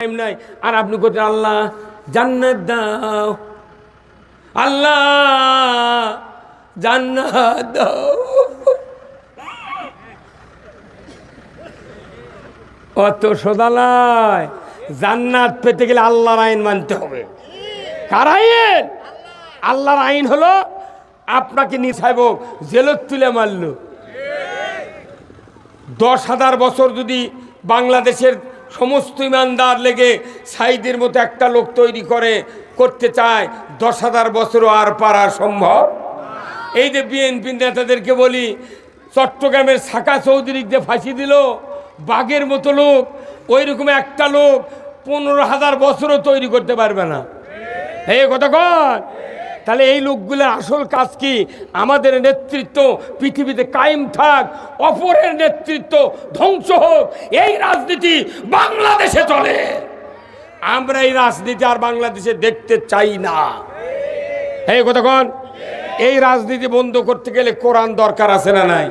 Time নাই। আর আপনি করছেন আল্লাহ জান্নাত দাও, আল্লাহ জান্নাত দাও। অত সোদালায় জান্নাত পেতে গেলে আল্লাহর আইন মানতে হবে। কার আইন? আল্লাহর আইন হলো আপনাকে নিছাইব জেলত তুলে মারল। 10,000 বছর যদি বাংলাদেশের সমস্ত ইমানদার লেগে সাইদের মতো একটা লোক তৈরি করতে চায়, 10,000 বছরও আর পারা সম্ভব। এই যে বিএনপি নেতাদেরকে বলি, চট্টগ্রামের সাকা চৌধুরীকে ফাঁসি দিল, বাঘের মতো লোক, ওই রকম একটা লোক 15,000 বছরও তৈরি করতে পারবে না। এই কথা কন। তাহলে এই লোকগুলোর আসল কাজ কি? আমাদের নেতৃত্ব পৃথিবীতে কায়েম থাক, অপরের নেতৃত্ব ধ্বংস হোক, এই রাজনীতি বাংলাদেশে চলে। আমরা এই রাজনীতি আর বাংলাদেশে দেখতে চাই না। এই কথা কন। এই রাজনীতি বন্ধ করতে গেলে কোরআন দরকার আছে না নাই?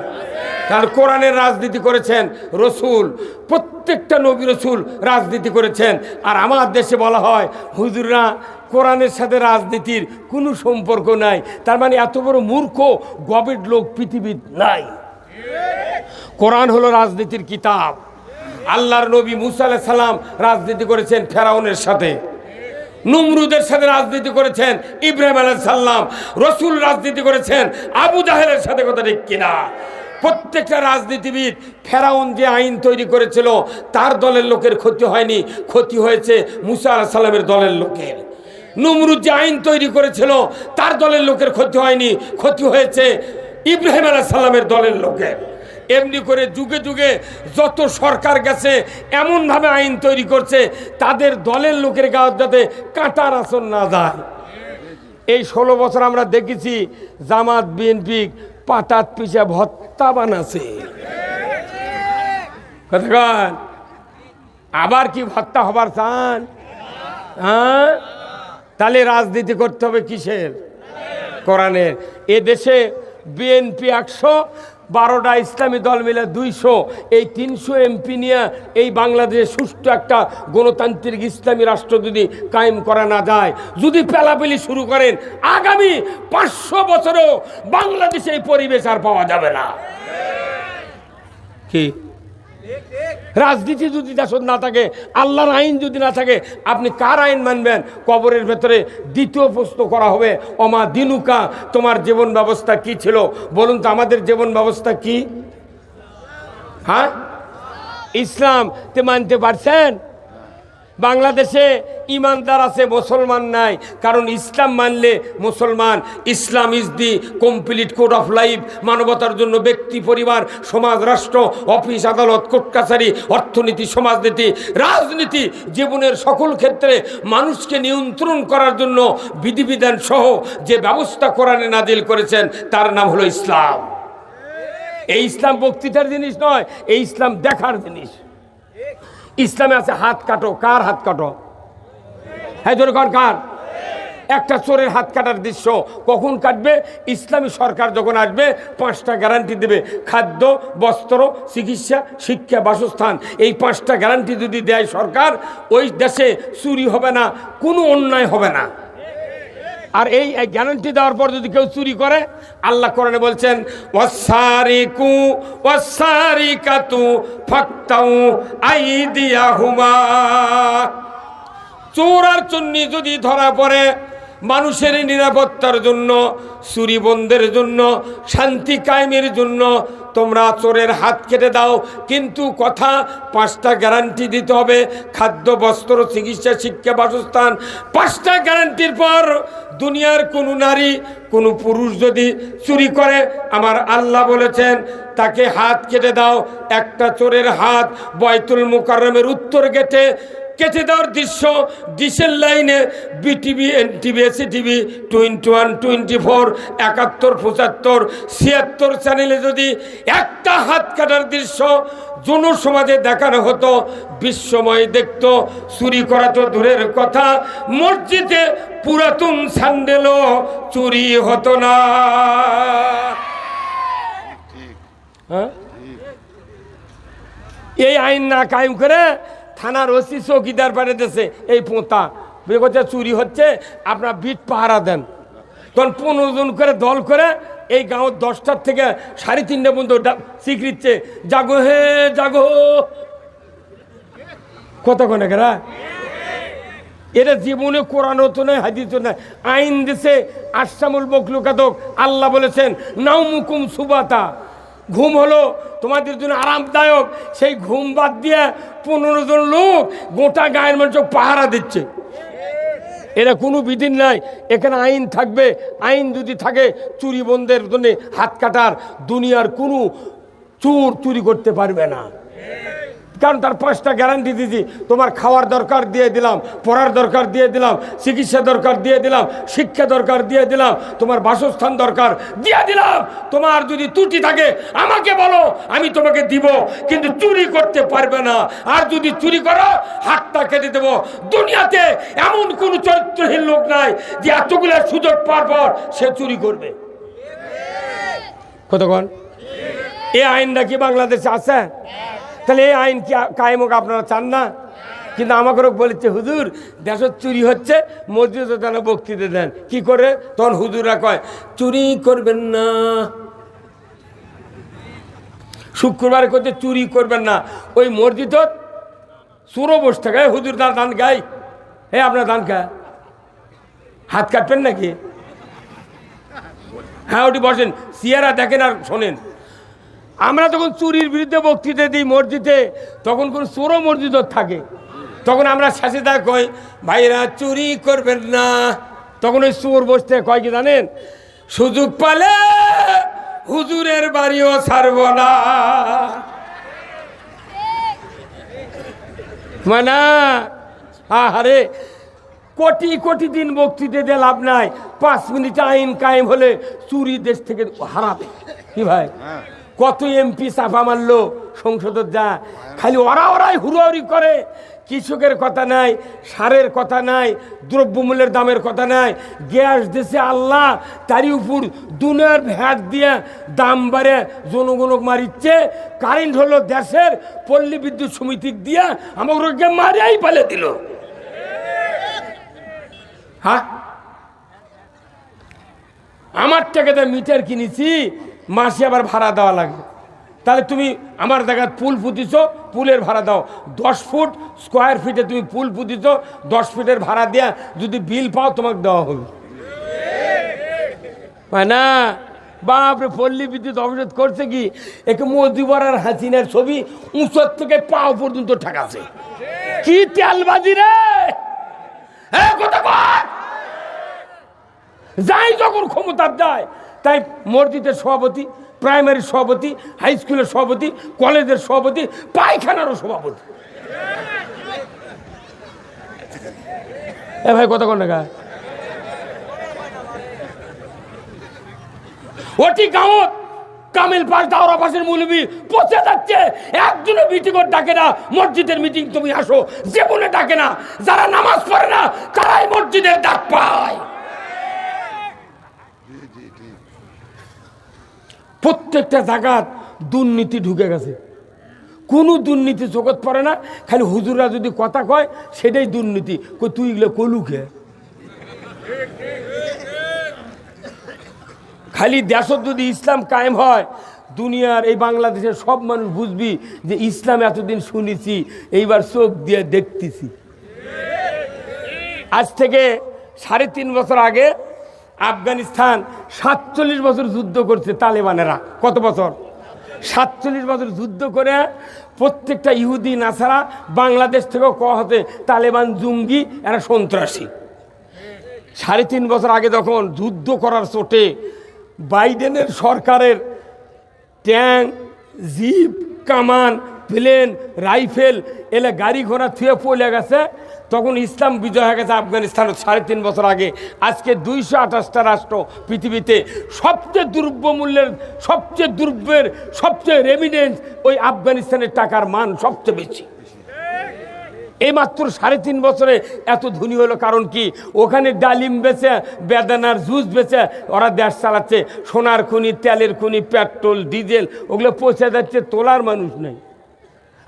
কারণ কোরআনের রাজনীতি করেছেন রসুল, প্রত্যেকটা নবী রসুল রাজনীতি করেছেন। আর আমার দেশে বলা হয় হুজুররা কোরআনের সাথে রাজনীতির কোনো সম্পর্ক নাই। তার মানে এত বড় মূর্খ গবেট লোক পৃথিবীর নাই। কোরআন হলো রাজনীতির কিতাব। আল্লাহর নবী মুসা আলাইহিস সালাম রাজনীতি করেছেন ফেরাউনের সাথে, নমরুদের সাথে রাজনীতি করেছেন ইব্রাহিম আলাইহিস সালাম, রসুল রাজনীতি করেছেন আবু জাহেলের সাথে। কথা ঠিক কিনা? প্রত্যেকটা রাজনীতিবিদ, ফেরাউন যে আইন তৈরি করেছিল তার দলের লোকের ক্ষতি হয়নি, ক্ষতি হয়েছে মুসা আলাইহিস সালামের দলের লোকের। নমরুদ যে আইন তৈরি করেছিল তার দলের লোকের ক্ষতি হয়নি, ক্ষতি হয়েছে ইব্রাহিম আলাইহিস সালামের দলের লোকের। এমনি করে যুগে যুগে যত সরকার গেছে এমনভাবে আইন তৈরি করছে তাদের দলের লোকের গায়ে যাতে কাঁটার আসন না যায়। এই 16 বছর আমরা দেখেছি জামাত বিএনপি পাতাত পিছা ভত্তা বানাছে। কতক্ষণ আবার কি ভত্তা হবার চান? হ্যাঁ, তাহলে রাজনীতি করতে হবে কিসের? কোরআনের। এ দেশে বিএনপি 100, 12টা ইসলামী দল মিলে 200, এই 300 এমপি নিয়ে এই বাংলাদেশে সুষ্ঠু একটা গণতান্ত্রিক ইসলামী রাষ্ট্র যদি কায়েম করা না যায়, যদি পেলাপেলি শুরু করেন, আগামী 500 বছরেও বাংলাদেশে এই পরিবেশ আর পাওয়া যাবে না। কি রাজনীতি যদি দেশত না থাকে, আল্লাহর আইন যদি না থাকে, আপনি কার আইন মানবেন? কবরের ভেতরে দ্বিতীয় প্রশ্ন করা হবে, অমা দিনুকা, তোমার জীবন ব্যবস্থা কি ছিল? বলুন তো আমাদের জীবন ব্যবস্থা কি? হ্যাঁ, ইসলাম তে মানতে পারছেন? বাংলাদেশে ইমানদার আছে, মুসলমান নাই। কারণ ইসলাম মানলে মুসলমান। Islam is the complete code of life. মানবতার জন্য ব্যক্তি, পরিবার, সমাজ, রাষ্ট্র, অফিস, আদালত, কোর্ট কাছারি, অর্থনীতি, সমাজনীতি, রাজনীতি, জীবনের সকল ক্ষেত্রে মানুষকে নিয়ন্ত্রণ করার জন্য বিধিবিধান সহ যে ব্যবস্থা কোরআনে নাজিল করেছেন তার নাম হলো ইসলাম। এই ইসলাম বক্তৃতার জিনিস নয়, এই ইসলাম দেখার জিনিস। ইসলামে আছে হাত কাটো। কার হাত কাটো? হ্যাঁ জোরে কর, কার? একটা চোরের হাত কাটার দৃশ্য কখন কাটবে? ইসলামী সরকার যখন আসবে 5টা গ্যারান্টি দেবে, খাদ্য, বস্ত্র, চিকিৎসা, শিক্ষা, বাসস্থান। এই 5টা গ্যারান্টি যদি দেয় সরকার, ওই দেশে চুরি হবে না, কোনো অন্যায় হবে না। আর এই গ্যারান্টি দেওয়ার পর যদি কেউ চুরি করে, আল্লাহ কোরআনে বলছেন ওয়াসারিকু ওয়াসারিকাতু ফাকতাউ আইদিয়াহুমা। চোর আর চুন্নি যদি ধরা পড়ে, মানুষের নিরাপত্তার জন্য, চুরি বন্ধের জন্য, শান্তি কায়েমের জন্য তোমরা চোরের হাত কেটে দাও। কিন্তু কথা, 5টা গ্যারান্টি দিতে হবে, খাদ্য, বস্ত্র, চিকিৎসা, শিক্ষা, বাসস্থান। 5টা গ্যারান্টির পর দুনিয়ার কোনো নারী, কোনো পুরুষ যদি চুরি করে, আমার আল্লাহ বলেছেন তাকে হাত কেটে দাও। একটা চোরের হাত বাইতুল মুকাররমের উত্তর গেটে কেটে দেওয়ার দৃশ্য ডিসেল লাইনে বিটিভি, এনটিভি, এসিটিভি, 21, 24, 71, 75, 76 চ্যানেলে যদি একটা হাত কাটার দৃশ্য জনসমাজে দেখানো হতো, বিশ্বময় দেখত। চুরি করা তো দূরের কথা, মসজিদে পুরাতন স্যান্ডেলও চুরি হতো না। হ্যাঁ, এই আইন না কায়েম করে থানার ওসি চৌকিদার পাঠিয়েছে এই পোঁতা বলছে চুরি হচ্ছে, আপনার বিট পাহারা দেন। তখন 15 জন করে দল করে এই গাঁও 10টার থেকে 3:30 পর্যন্ত স্বীকৃতিছে, জাগো হে জাগো। কতক্ষণে কেরা এটা জীবনে কোরআন হতো নয়, হাদিস নয়, আইন দেশে আসামুল বকলুকাতক। আল্লাহ বলেছেন নাউমুকুম সুবাতা, ঘুম হলো তোমাদের জন্য আরামদায়ক। সেই ঘুম বাদ দিয়ে 15 জন লোক গোটা গায়ের মানুষ পাহারা দিচ্ছে। এরা কোনো বিধি নাই, এখানে আইন থাকবে। আইন যদি থাকে চুরি বন্ধের জন্য হাত কাটার, দুনিয়ার কোনো চোর চুরি করতে পারবে না। কারণ তার 5টা গ্যারান্টি দিয়েছি, তোমার খাওয়ার দরকার দিয়ে দিলাম, পড়ার দরকার দিয়ে দিলাম, চিকিৎসা দরকার দিয়ে দিলাম, শিক্ষা দরকার দিয়ে দিলাম, তোমার বাসস্থান দরকার দিয়ে দিলাম। তোমার যদি ত্রুটি থাকে আমাকে বলো, আমি তোমাকে দিব, কিন্তু চুরি করতে পারবে না। আর যদি চুরি করো হাতটা কেটে দেবো। দুনিয়াতে এমন কোন চরিত্রহীন লোক নাই যে এতগুলো সুযোগ পাওয়ার পর সে চুরি করবে। কতক্ষণ এই আইনটা কি বাংলাদেশে আছে? তাহলে এই আইন কি কায়েম হোক আপনারা চান না? কিন্তু আমাকে বলেছে হুজুর দেশের চুরি হচ্ছে, মসজিদে যেন বক্তৃতা দেন। কি করে? তখন হুজুররা কয় চুরি করবেন না, শুক্রবারে করতে চুরি করবেন না। ওই মসজিদত চোরও বসে থাকে, হুজুর দান গাই, হ্যাঁ আপনার দান খায়, হাত কাটবেন নাকি? হ্যাঁ ওটি বসেন, সিয়ারা দেখেন আর শোনেন। আমরা যখন চুরির বিরুদ্ধে বক্তৃতা দিই মসজিদে, তখন কোন চোরও মসজিদ থাকে, তখন আমরা শেষে দেখ কই ভাইরা চুরি করবেন না। তখন ওই চোর বসতে কয় কি জানেন, সুযোগ পালে হুজুরের বাড়িও ছাড়ব না। মানে আরে কোটি কোটি দিন বক্তৃতা দিয়ে লাভ নাই, 5 মিনিট আইন কায়েম হলে চুরি দেশ থেকে হারাবে। কি ভাই, কত এমপি চাপা মারলো সংসদে, যা খালি ওরাই হুড়োহুড়ি করে। কৃষকের কথা নাই, সারের কথা নাই, দ্রব্যমূল্যের দামের কথা নাই। গ্যাস দেশে আল্লাহ, তারই উপর দুনিয়ার ভ্যাট দিয়ে দাম বাড়ে জনগণক মারিচ্ছে। কারেন্ট হলো দেশের পল্লী বিদ্যুৎ সমিতি দিয়ে আমাকে মারিয়াই পালে দিল। হ্যাঁ আমার টাকাতে মিটার কিনেছি, মাসে আবার ভাড়া দেওয়া লাগবে। তাহলে তুমি আমার জায়গায় পুল পুঁতিছ, পুলের ভাড়া দাও। 10 ফুট স্কোয়ার ফিটে তুমি পুল পুঁতিছ, 10 ফিটের ভাড়া দেওয়া যদি বিল পাও তোমাকে দেওয়া হবে না। বাপরে পল্লী বিদ্যুৎ অবরোধ করছে কি, একে মুজিবুর আর হাসিনার ছবি উঁচর থেকে পাও পর্যন্ত ঠেকাছে। কি তেলবাজি রে, যাই যখন ক্ষমতা যায় তাই মসজিদের সভাপতি, প্রাইমারি সভাপতি, হাই স্কুলের সভাপতি, কলেজের সভাপতি, পায়খানারও সভাপতি। এ ভাই কতক্ষণ টাকা ওটি গাঁৱত কামিল পাশ দাওরা পাশের মৌলবী পচে যাচ্ছে, একজনে মিটিং ডাকে না। মসজিদের মিটিং তুমি আসো, জীবনে ডাকে না। যারা নামাজ পড়ে না তারাই মসজিদের ডাক পায়। প্রত্যেকটা জায়গায় দুর্নীতি ঢুকে গেছে, কোনো দুর্নীতি জগৎ পড়ে না। খালি হুজুররা যদি কথা কয় সেটাই দুর্নীতি। তুই এগুলো কলুকে খালি দেশত যদি ইসলাম কায়েম হয়, দুনিয়ার এই বাংলাদেশের সব মানুষ বুঝবি যে ইসলাম এতদিন শুনেছি, এইবার চোখ দিয়ে দেখতেছি। আজ থেকে 3.5 বছর আগে আফগানিস্তান 47 বছর যুদ্ধ করছে তালেবানেরা। কত বছর? 47 বছর যুদ্ধ করে প্রত্যেকটা ইহুদি নাসারা বাংলাদেশ থেকেও কওয়া হতে তালেবান জঙ্গি, এরা সন্ত্রাসী। 3.5 বছর আগে যখন যুদ্ধ করার চোটে বাইডেনের সরকারের ট্যাঙ্ক, জিপ, কামান, প্লেন, রাইফেল এলে গাড়ি ঘোড়া থুয়ে পড়ে গেছে, তখন ইসলাম বিজয় হয়ে গেছে আফগানিস্তানের 3.5 বছর আগে। আজকে 228টা রাষ্ট্র পৃথিবীতে, সবচেয়ে দ্রব্যমূল্যের, সবচেয়ে দ্রব্যের, সবচেয়ে রেমিডেন্স ওই আফগানিস্তানের টাকার মান সবচেয়ে বেশি। এই মাত্র 3.5 বছরে এত ধনী হলো। কারণ কি? ওখানে ডালিম বেচে, বেদানার জুস বেচে ওরা দেশ চালাচ্ছে। সোনার খনি, তেলের খনি, পেট্রোল, ডিজেল ওগুলো পৌঁছে যাচ্ছে, তোলার মানুষ নেই।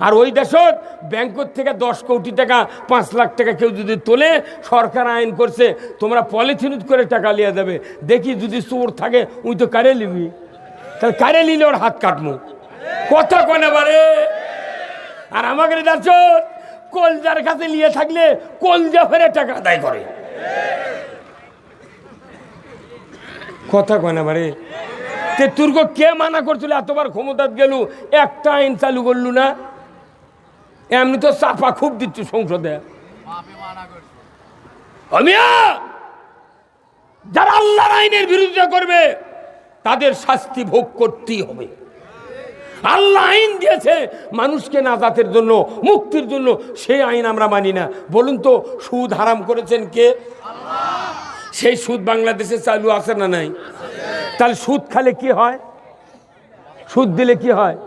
আর ওই দেশত ব্যাংকের থেকে 10 কোটি টাকা 5 লাখ টাকা কেউ যদি তোলে, সরকার আইন করছে তোমরা পলিথিন করে টাকা লিয়ে যাবে। দেখি যদি চোর থাকে উই তো কারে নিবি, তাহলে কারে নিলে ওর হাত কাটবো। কথা কনে বারে। আর আমাকে যাচ্ছ কলজার কাছে নিয়ে থাকলে কলজা ফেরে টাকা আদায় করে। কথা কনে বারে। তে তুর্গ কে মানা করছিল? এতবার ক্ষমতাত গেল, একটা আইন চালু করলু না। এমনি তো চাপা খুব দিচ্ছ সংসদে। যারা আল্লাহর আইনের বিরোধিতা করবে তাদের শাস্তি ভোগ করতেই হবে। আল্লাহ আইন দিয়েছে মানুষকে নাজাতের জন্য, মুক্তির জন্য, সেই আইন আমরা মানি না। বলুন তো সুদ হারাম করেছেন কে? সেই সুদ বাংলাদেশে চালু আছে না নাই? তাহলে সুদ খালে কি হয়? সুদ দিলে কি হয়?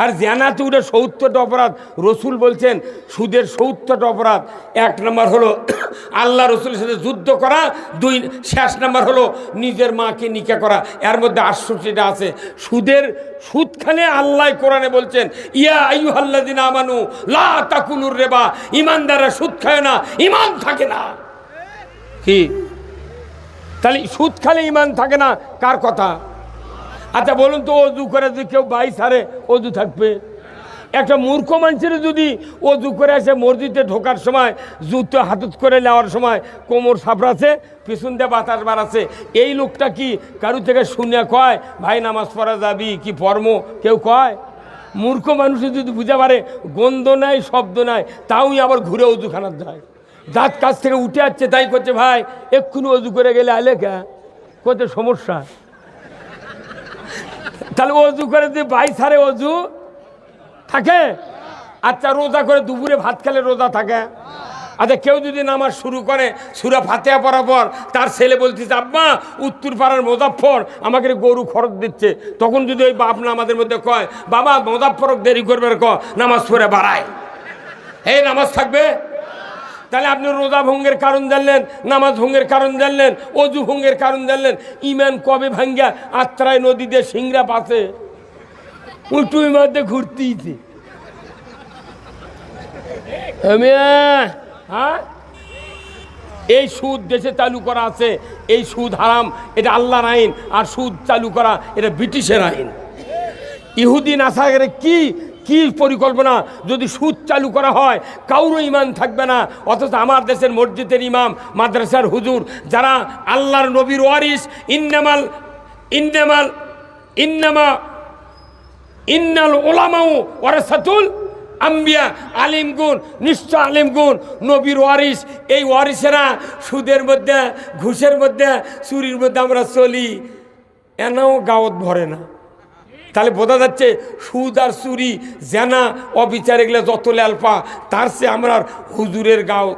আর জানাতে উঠে 70টা অপরাধ। রসুল বলছেন সুদের 70টা অপরাধ। 1 নম্বর হলো আল্লাহ রসুলের সাথে যুদ্ধ করা, 2 শেষ নম্বর হলো নিজের মাকে নিকা করা। এর মধ্যে 68টা আছে। সুদ খানে আল্লাহ কোরআনে বলছেন ইয়া আইয়ুহাল্লাযিনা আমানু লা তাকুলুর রিবা, ইমানদাররা সুদ খায় না, ইমান থাকে না। কি তাহলে সুদ খালে ইমান থাকে না? কার কথা? আচ্ছা বলুন তো, অজু করে যদি কেউ 22 হারে অজু থাকবে? একটা মূর্খ মানুষের যদি অজু করে আসে মসজিদে ঢোকার সময় জুতো হাতত করে নেওয়ার সময় কোমর সাপড়াছে, পিছন দিয়ে বাতাস বাড়াচ্ছে, এই লোকটা কি কারু থেকে শুনে কয় ভাই নামাজ পড়া যাবি কি পড়ম? কেউ কয়? মূর্খ মানুষের যদি বুঝা পারে গন্ধ নাই, শব্দ নাই, তাওই আবার ঘুরে অজুখানার যায়। দাঁত কাছ থেকে উঠে আসছে, তাই করছে ভাই এক্ষুনি অজু করে গেলে আলে কে করতে সমস্যা। তাহলে অজু করে যে 22 হারে অজু থাকে। আচ্ছা রোজা করে দুপুরে ভাত খেলে রোজা থাকে? আচ্ছা কেউ যদি নামাজ শুরু করে সূরা ফাতিহা পড়ার পর তার ছেলে বলতেছে আব্বা উত্তর পাড়ার মোজাফফর আমাকে গরু খরচ দিচ্ছে, তখন যদি ওই বাপ নামাজের মধ্যে কয় বাবা মোজাফফর দেরি করবে, নামাজ পড়ে বাড়ায়, এই নামাজ থাকবে? তাহলে আপনি রোজা ভঙ্গের কারণ জানলেন, নামাজ ভঙ্গের কারণ জানলেন, অজু ভঙ্গের কারণ জানলেন। ইমান কবে ভাঙ্গা আত্রায় নদীতে সিংড়া পাশে উঁটুই মধ্যে ঘুরতেইছে। হ্যাঁ, এই সুদ দেশে চালু করা আছে, এই সুদ হারাম, এটা আল্লাহর আইন। আর সুদ চালু করা এটা ব্রিটিশের আইন। ইহুদি নাসারে কি কি পরিকল্পনা! যদি সুদ চালু করা হয় কারো ইমান থাকবে না। অথচ আমার দেশের মসজিদের ইমাম, মাদ্রাসার হুজুর, যারা আল্লাহর নবীর ওয়ারিস, ইন্নাল উলামাউ ওয়ারাসাতুল আম্বিয়া, আলিমগুন, নিশ্চয় আলিমগুন নবীর ওয়ারিস। এই ওয়ারিসেরা সুদের মধ্যে, ঘুষের মধ্যে, চুরির মধ্যে আমরা চলি, এনাও গাওত ভরে না। তাহলে বোঝা যাচ্ছে সুদ আর চুরি, জেনা, অবিচার এগুলো যত লালপা, তার চেয়ে আমরা হুজুরের গাও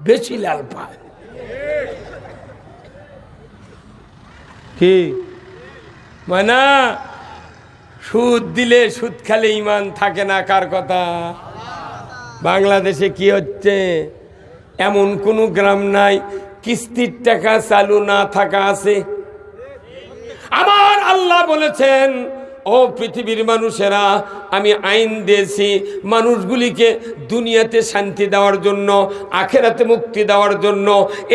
বেশি লালপা। কি মানে সুদ দিলে সুদ খেলে ইমান থাকে না? কার কথা? বাংলাদেশে কি হচ্ছে? এমন কোনো গ্রাম নাই কিস্তির টাকা চালু না থাকা আছে। আমার আল্লাহ বলেছেন ও পৃথিবীর মানুষেরা, আমি আইন দিয়েছি মানুষগুলিকে দুনিয়াতে শান্তি দেওয়ার জন্য, আখেরাতে মুক্তি দেওয়ার জন্য।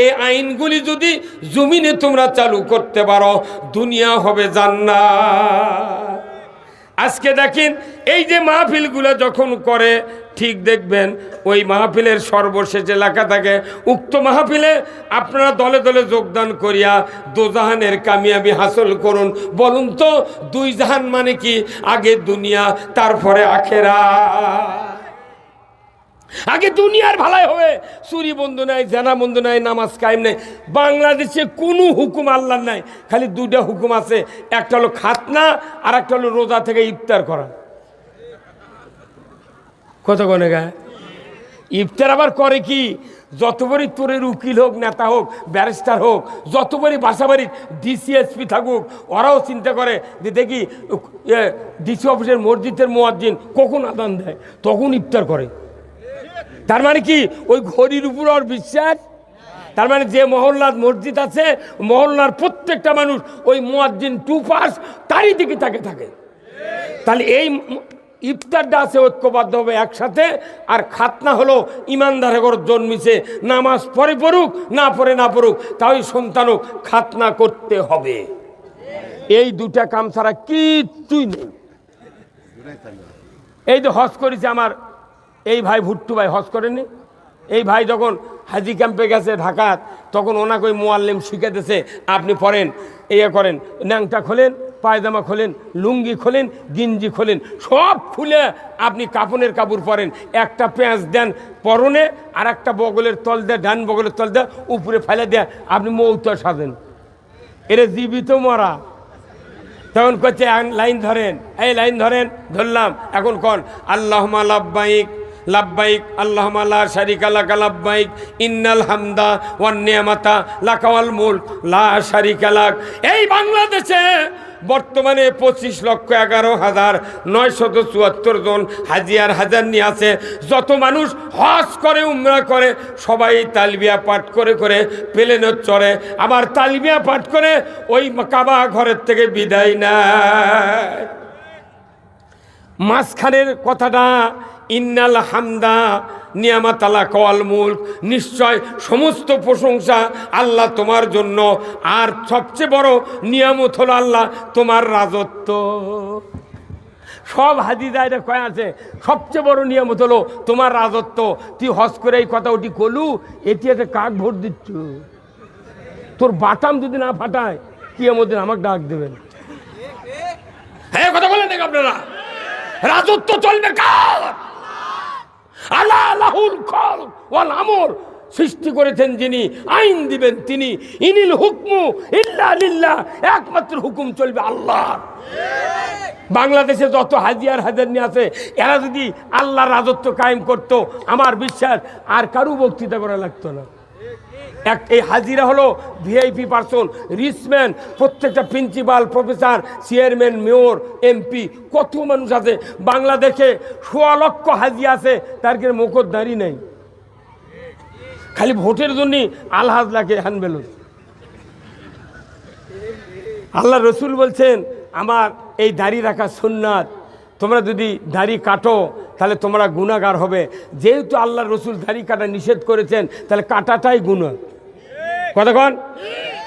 এই আইনগুলি যদি জমিনে তোমরা চালু করতে পারো, দুনিয়া হবে জান্নাত। আজকে দেখেন এই যে মাহফিলগুলো যখন করে, ঠিক দেখবেন ওই মাহফিলের সর্বশেষে লেখা থাকে উক্ত মাহফিলে আপনারা দলে দলে যোগদান করিয়া দোজাহানের কামিয়াবি হাসিল করুন। বলুন তো 2 জাহান মানে কি? আগে দুনিয়া, তারপরে আখেরাত। আগে দুনিয়ার ভালাই হবে, চুরি বন্ধ নাই, জানা বন্ধ নাই, নামাজ কায়েম নাই। বাংলাদেশে কোনো হুকুম আল্লাহর নাই, খালি 2টা হুকুম আছে। একটা হলো খাতনা, আর একটা হলো রোজা থেকে ইফতার করা। কত গনে গায়ে ইফতার আবার করে কি? যত বড়ই তোরের উকিল হোক, নেতা হোক, ব্যারিস্টার হোক, যত বড়ই বাসাবাড়ির ডিসিএসপি থাকুক, ওরাও চিন্তা করে যে দেখি ডিসি অফিসের মসজিদের মুয়াজ্জিন কখন আদান দেয়, তখন ইফতার করে। তার মানে কি? ওই ঘড়ির উপর ওর বিশ্বাস। তার মানে যে মহল্লার মসজিদ আছে, মহল্লার প্রত্যেকটা মানুষ ওই মুয়াজ্জিন 2 পাস তারই দিকে তাকে থাকে। তাহলে এই ইফতারটা আছে ঐক্যবদ্ধ হবে একসাথে, আর খাতনা হলো ইমানদার ঘর জন্মিছে, নামাজ পড়ে পড়ুক না পড়ে না পড়ুক, তাই সন্তানও খাতনা করতে হবে। এই দুটা কাম ছাড়া কিচ্ছুই নেই। এই যে হজ করেছে আমার এই ভাই ভুট্টু ভাই, হজ করেনি? এই ভাই যখন হাজি ক্যাম্পে গেছে ঢাকার, তখন ওনাকে ওই মোয়াল্লিম শিখাতেছে, আপনি পড়েন, ইয়ে করেন, ন্যাংটা খোলেন, পায়জামা খোলেন, লুঙ্গি খোলেন, গিঞ্জি খোলেন, সব খুলে আপনি কাপনের কাপড় পরেন, একটা পেঁয়াজ দেন পরনে, আর একটা বগলের তল দেয়, ডান বগলের তল দেয়, উপরে ফেলে দেয়, আপনি মৌত সাজেন। এরা জীবিত মরা। তখন করছে লাইন ধরেন, এই লাইন ধরেন, ধরলাম, এখন কন আল্লাহুম্মা লাব্বাইক লাব্বাইক আল্লাহুম্মা লা শারিকা লাকা লাব্বাইক ইন্নাল হামদা ওয়ান নিয়ামাতা লাকা ওয়াল মুলক লা শারিকা লাক। এই বাংলাদেশে বর্তমানে 25,11,974 জন হাজিয়ার হাজার নিয়ে আছে। যত মানুষ হজ করে উমরা করে সবাই তালবিয়া পাঠ করে করে প্লেনে চড়ে, আবার তালবিয়া পাঠ করে ওই কাবা ঘরের থেকে বিদায় নেয়। মাঝখানের কথাটা ইন্নাল হামদা নিয়ামাত আলা কওয়াল মুলক, নিশ্চয় সমস্ত প্রশংসা আল্লাহ তোমার জন্য, আর সবচেয়ে বড় নিয়ামত হলো আল্লাহ তোমার রাজত্ব। সব হাদিসে এটা কয় আছে, সবচেয়ে বড় নিয়ামত হলো তোমার রাজত্ব। তুই হজ করে এই কথা ওটি কলু, এটি একটা কাক ভোট দিচ্ছ, তোর বাটাম যদি না ফাটায় কিয়ামত দিন আমাকে ডাক দেবেন। হ্যাঁ কথা বলেন নাকি আপনারা? রাজত্ব চলবে কার? আল্লাহ লাহুল খালক ওয়াল আমর, সৃষ্টি করেছেন যিনি, আইন দিবেন তিনি। ইনিল হুকমু ইল্লা লিল্লাহ, একমাত্র হুকুম চলবে আল্লাহ। বাংলাদেশে যত হাজিয়ার হাজার নিয়ে আছে, এরা যদি আল্লাহর রাজত্ব কায়েম করত, আমার বিশ্বাস আর কারু বক্তৃতা করা লাগতো না। এই হাজিরা হলো ভিআইপি পার্সন, রিচম্যান, প্রত্যেকটা principal, professor, chairman, mayor, MP, কত মানুষ আছে বাংলাদেশে। ১৬ লক্ষ হাজি আছে, তার কি মুখোশধারী নেই, খালি ভোটের জন্য আলহাজ লাগে হানবেল। আল্লাহ রসুল বলছেন আমার এই দাড়ি রাখা সুন্নাত, তোমরা যদি দাড়ি কাটো তাহলে তোমরা গুনাহগার হবে। যেহেতু আল্লাহ রসুল দাড়ি কাটা নিষেধ করেছেন, তাহলে কাটাটাই গুনাহ। কতক্ষণ?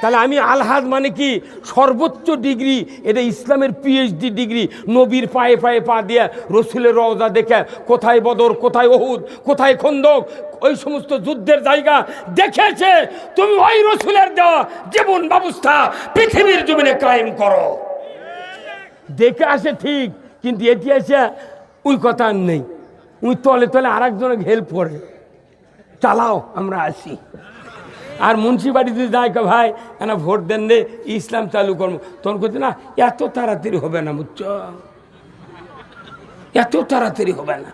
তাহলে আমি আলহাজ মানে কি? সর্বোচ্চ ডিগ্রি, এটা ইসলামের পিএইচডি ডিগ্রি। নবীর পায়ে পায়ে পা দিয়ে রসুলের রওজা দেখে, কোথায় বদর, কোথায় ওহুদ, কোথায় খন্দক, ওই সমস্ত যুদ্ধের জায়গা দেখেছে। তুমি ওই রসুলের দেওয়া জীবন ব্যবস্থা পৃথিবীর জমিনে কায়েম করো। দেখে আসে ঠিক, কিন্তু এটি আসে ওই কথা আর নেই। ওই তলে তলে আর একজনের হেল্প করে, চালাও আমরা আসি। আর মুন্সিপালিটি যদি যায় ভাই না ভোট দেন রে, ইসলাম চালু করবো, তখন করছে না এত তাড়াতাড়ি হবে না, বুঝছ, এত তাড়াতাড়ি হবে না।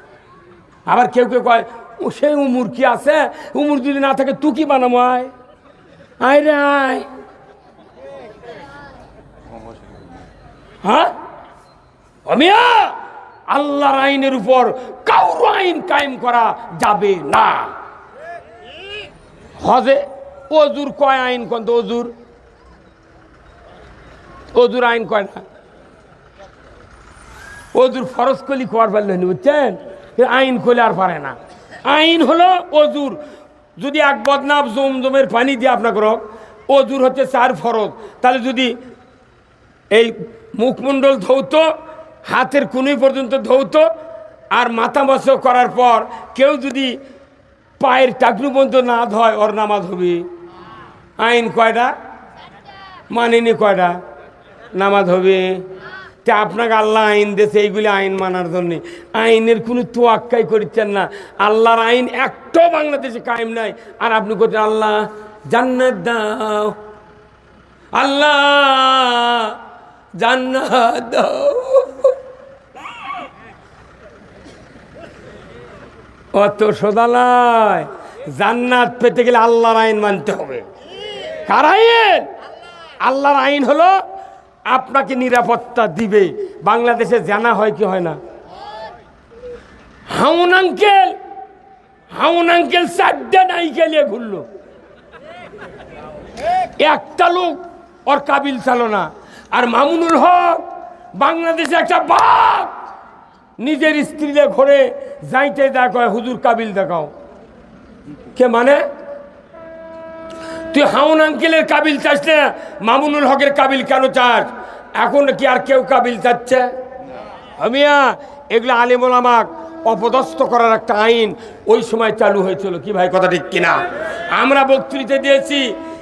আবার কেউ কেউ কয় ও সেই উমর কি আছে, উমর যদি না থাকে তু কি বানাবো, আয় আয় রে আয়। হ্যাঁ অমিয়া, আল্লাহর আইনের উপর কারো আইন কায়েম করা যাবে না। হজে অজুর কয় আইন, কোন তো অজুর, অজুর আইন কয় না। অজুর ফরজ কলি কর পারলেন, বুঝছেন, আইন করলে আর পারে না। আইন হলো অজুর, যদি এক বদনাব জমজমের পানি দিয়ে আপনাকে রক, অজুর হচ্ছে 4 ফরজ। তাহলে যদি এই মুখমণ্ডল ধৌত, হাতের কুনুই পর্যন্ত ধৌত, আর মাথা মাছ করার পর কেউ যদি পায়ের টাকনু পর্যন্ত না ধয়, ওর নামাজ হবে। আইন কয়টা? মানিনি কয়টা? নামাজ হবে। তা আপনাকে আল্লাহ আইন দিয়েছে এইগুলি আইন মানার জন্যে। আইনের কোনো তোয়াক্কাই করছেন না। আল্লাহর আইন একটাও বাংলাদেশে কায়েম নাই, আর আপনি করছেন আল্লাহ জান্নাত দাও, আল্লাহ জান্নাত দাও। অত সোদালায় জান্নাত পেতে গেলে আল্লাহর আইন মানতে হবে। কার আইন? আল্লাহর আইন হলো আপনাকে নিরাপত্তা দিবে। বাংলাদেশে জানা হয় কি হয় না? হাউন আঙ্কেল 4টা নায়িকা নিয়ে ঘুরলো, একটা লোক ওর কাবিল ছিল না। আর মামুনুল হক বাংলাদেশে একটা বাঘ, নিজের স্ত্রীদের ঘরে যাইতে দেখায় হুজুর কাবিল দেখাও কে মানে তুই হাউন আঙ্কেলের কাবিল চাস না মামুনুল হকের কাবিল কেন চাস এখন কি আর কেউ কাবিল চাচ্ছে আমিয়া এগুলো আলেম ওলামাক অপদস্থ করার একটা আইন ওই সময় চালু হয়েছিল কি ভাই কথা ঠিক কিনা আমরা বক্তৃতা দিয়েছি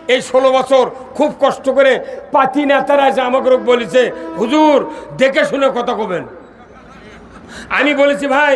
এই 16 বছর খুব কষ্ট করে পাতি নেতারা যে আমাকে বলেছে হুজুর দেখে শুনে কথা কবেন আমি বলেছি ভাই